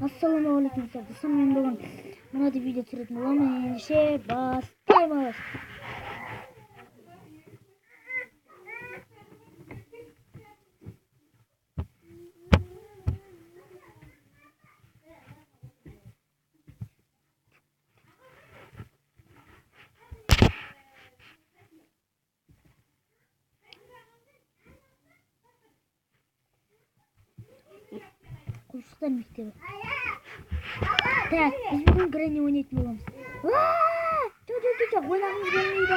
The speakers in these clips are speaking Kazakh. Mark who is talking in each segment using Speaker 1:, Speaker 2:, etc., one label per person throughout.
Speaker 1: Assalamualaikum arkadaşlar. Ben bugün buna da video çektim ama endişe bastayız. Kurslar mektebi. Tak, biz bugün Granny oynayalım. Çok oynamamız gelmeydi.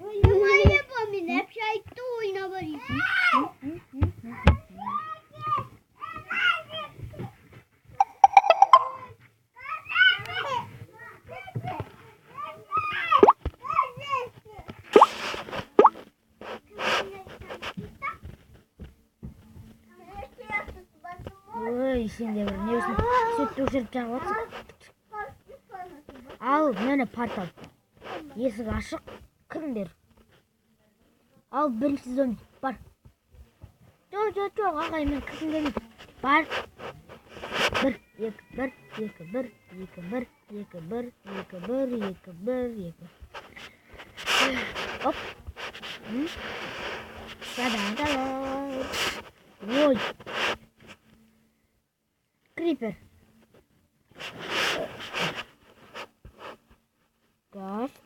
Speaker 2: Oynamayı yapalım. Hep şahitli oynamalıyız.
Speaker 1: Oy, şimdi ne diyorsun? Süt döşerip çağırsın. Al, mene partal. Есік ашық, кіріңдер. Ал, бірінші зомби, бар. Жоқ, ағай, мен кіргім келмейді. Бар. Бір, екі. Оп. Ой. Крипер. Гаст.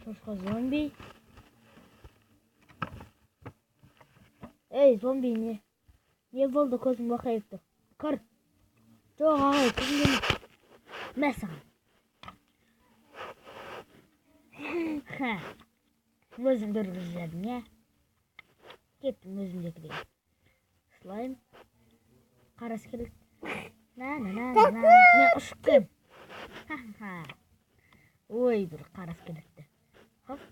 Speaker 1: Шошқа зомби. Ей, зомби не? Не болды, көзің бақайыпты. Кір. Жоқ, ағай, көзің келмейді. Мә саған. Өзімді үргізіп не? Кеттім өзімде кірейін. Слайм. Қарас керек. Мен ұшып кем. Ой, бір қарас келікті. Хоп.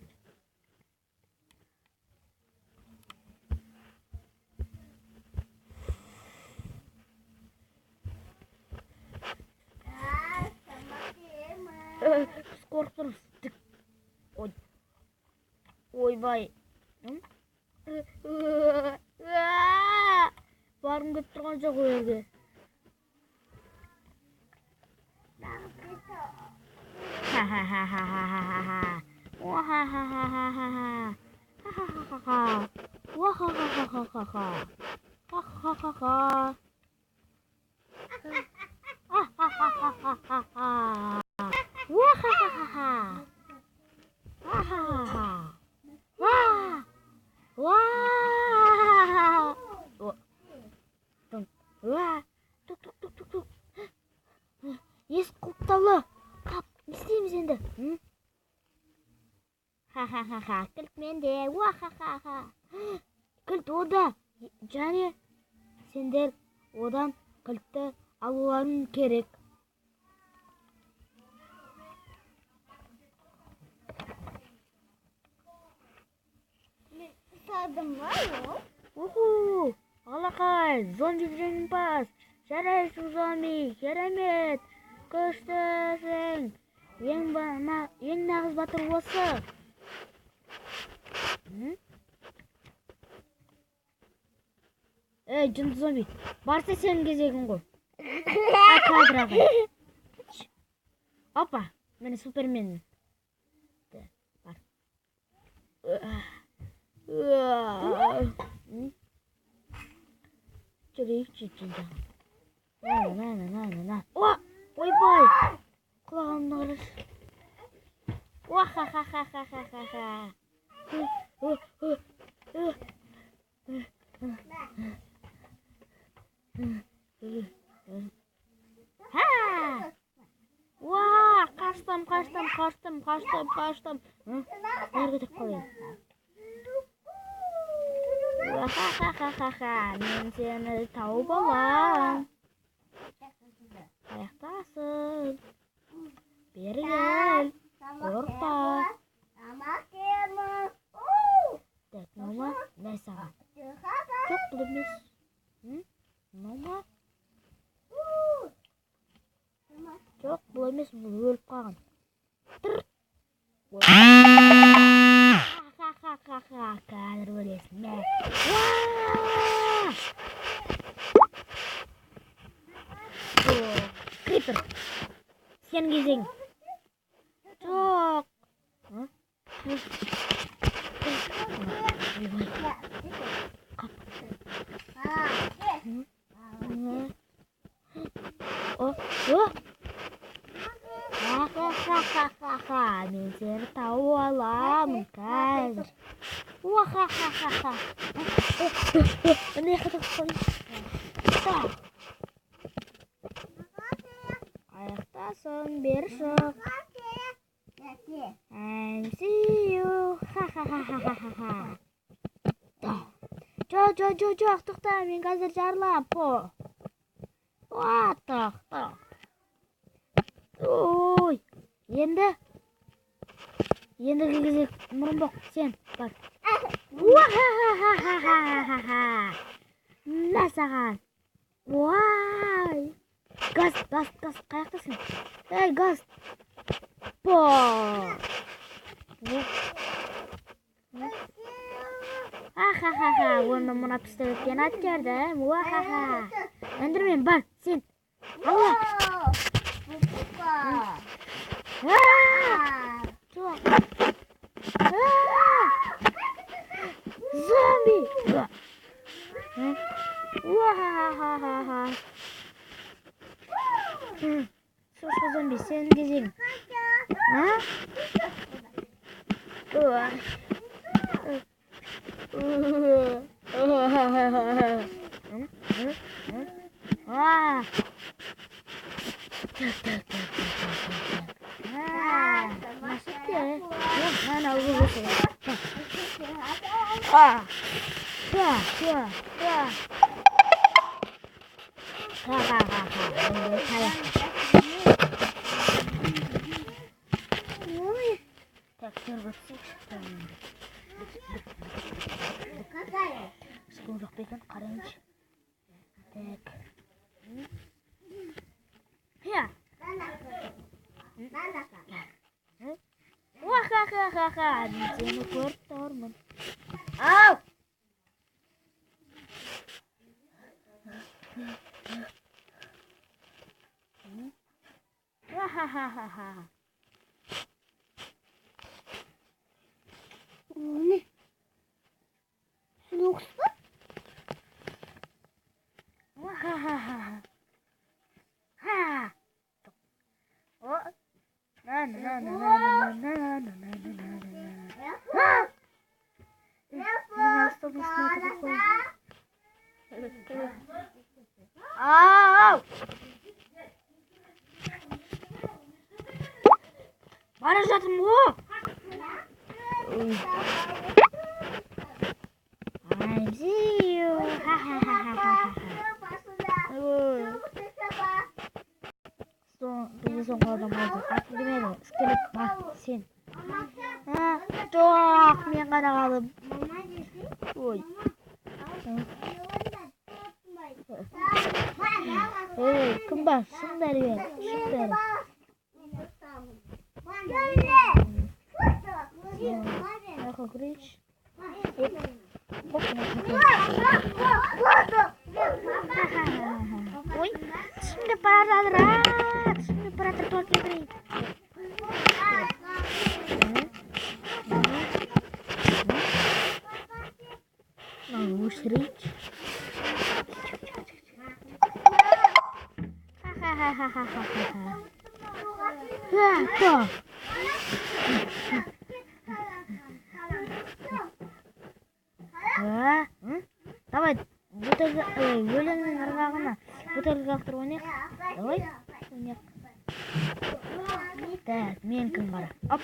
Speaker 1: Қорқып тұрмыз. Ойбай. Барым кеп тұрған жоқ өйерге. Тук. Ес құлыпталы. Тап, не істейміз енді? Кілт менде. Кілт ода. Және сендер одан кілтті алуларың керек.
Speaker 2: Садым var mı?
Speaker 1: Уху! Алақай, зомби жеңімпаз. Жарайсың зомби, керемет. Күштісің. Ең нағыз батыр осы. Ей, жынды зомби, барса сенің кезегің ғой. Кадр ағай. Опа, мені супермен. Бар. Жүрейік жетінде. Ойбай! Құлағымды қараш. Қаштым. Нәрге тек қалайын? Мен сені тауып алам. Аяқтасың. Бері кел. Қорықпа. Так, мама, не саған. Жоқ, бұл емес. Мама. Жоқ, бұл емес, бұл өліп қалған. Кәдір өлесің. кезең. Жоқ. Мен сені тауып аламын қазір. Міне қытық. Аяқтасын бері шық. And see you. Жоқ, тоқта, мен қазір жарылам. Тоқта. Ой, ендігі кезек мұрынбоқ, сен бар. Мына саған. Уай. Газ, қаяқтасың? Ей, газ. Оны мұна пістолетпен атқардым. Ендермен бар, сен. Алла. Зомби. Шошқа зомби, сен кезең. Sıkıntı yok bacon, karınç. Так. Ya. Ха-ха-ха-ха. Мен сені көріп тұрмын. Ау! Ха-ха-ха-ха.
Speaker 2: Ne? Yoksa?
Speaker 1: Bana zaten bu. I see you. Bizi soңғылдан алды. Демеді, скелет бар, сен. Жоқ, мен ғана қалым. Ой. Ей, кім бар? Шын бәрі бер. Шын бәрі. Аяққа күрейші. Ой, şimdi para rahat. Şimdi para tertuak beri. Mau sering. Давай, өлеңнің ырғағына бутылка лақтырып ойнайық. Давай, ойнайық. Так, мен кім бара? Оп.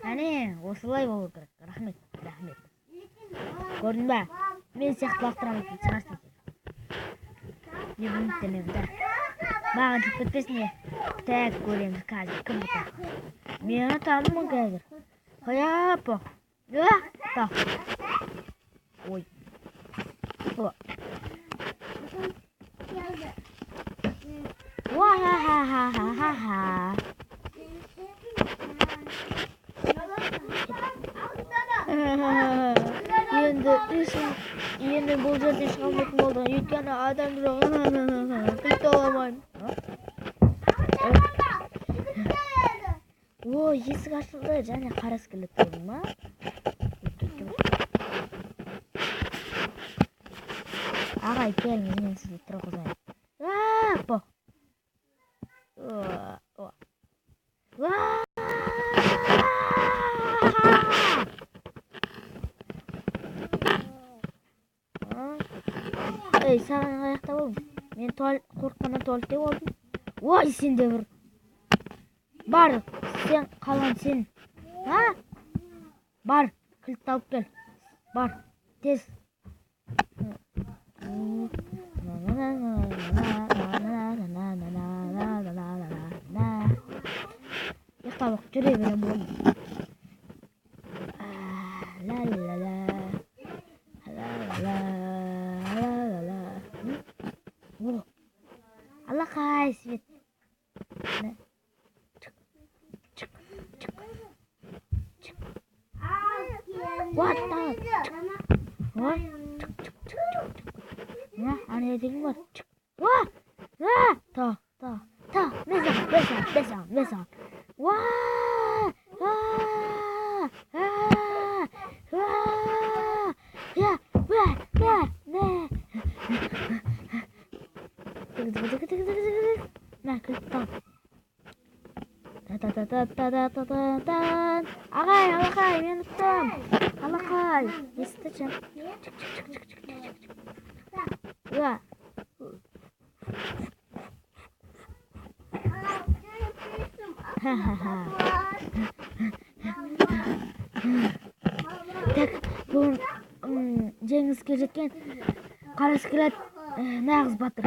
Speaker 1: Әне, осылай болу керек. Рахмет. Көрдің ба? Мен сияқты лақтырамын екен, шығарсың. Не білмейді. Маған жүк бітпесіне. Так, көреміз қазір. Кім бұта? Мені танымын қазір. Қоя по. Так. Ой. О. Ва-ха-ха-ха-ха-ха. Endi bu yerda ish qilmoqchi bo'ldim. Yutgani odam kilit olamayman. Voy, esik ochildi. Jana qaras kilit bo'ldimi? Ag'ay, keling, men sizni turg'izay. Bu. Ey, sen ayakta ol. Men qo'rqqandan tualetga oldim. Voy, sen devir. Bar, sen qalan sen. Ha? Bar, kilit topib kel. Bar, tez. Yaqaloq juraveraman bo'ldi. La la la. La la la. Allah qaysib. What the? What? Ya, ana dedim var. Wah! Wah! Ta. Mesam. Wah! Ah! Ah! Ah! Ya, wah! Ne? Nah, kita. Agay, men tutdim. Alaqay, esitachan. Ya. Tak, bu jengizga jetgan qara skelet nag'iz Botir.